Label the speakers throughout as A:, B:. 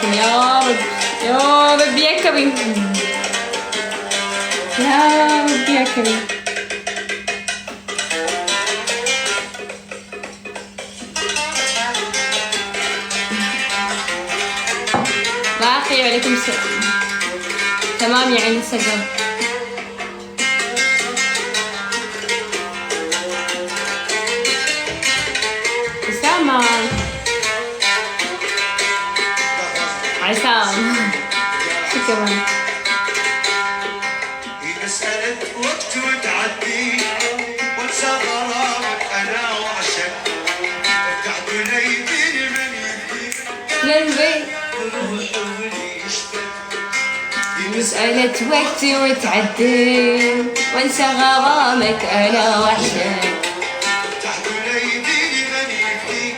A: عليكم يا رب يا رب يا كريم يا رب يا كريم. باقي وعليكم السلام. تمام يا عين السقم. أسامة عسام شو كمان.
B: مسألة وقت وتعدي وانسى غرامك انا وعشق وقعد ليدي من يدي
A: قلبي مسألة وقت وتعدي وانسى غرامك انا وحشك
B: وقعد ليدي من يدي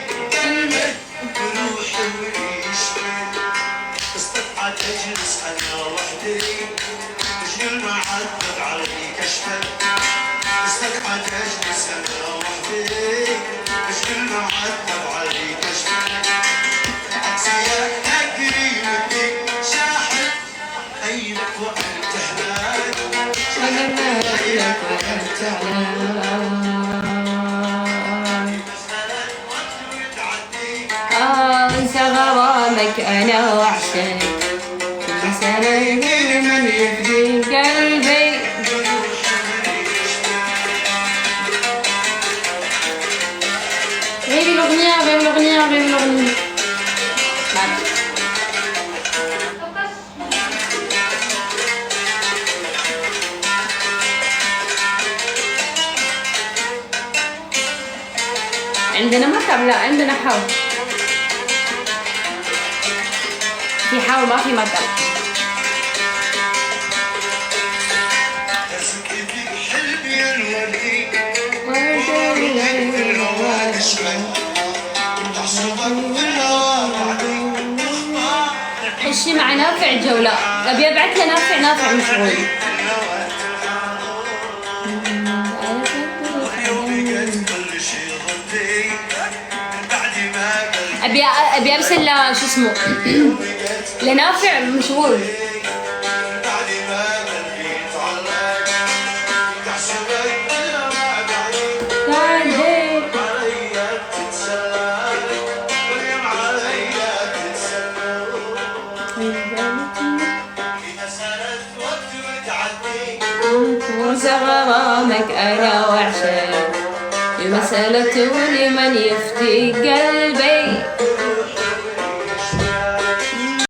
B: بروحي ويشفى استطعت اجلس انا وحدي رجل ما عدت علي كشفه استطعت اجلس انا وحدي رجل ما عدت علي كشفه عكسي قريبتي شاحن عينك وانت هناك
A: وانا ما لك وانت انسى غرامك انا وحشك كل سنة من يفدي قلبي. غيري الأغنية غير الأغنية غير الأغنية. عندنا مطر؟ لا عندنا حو. في حو ما في مطر. خشي مع نافع جولة. أبي أبعث له نافع. نافع مشغول. أبي أرسل له شو اسمه لنافع مشغول. وانسى غرامك انا وعشق المسألة لمن يفتي قلبي.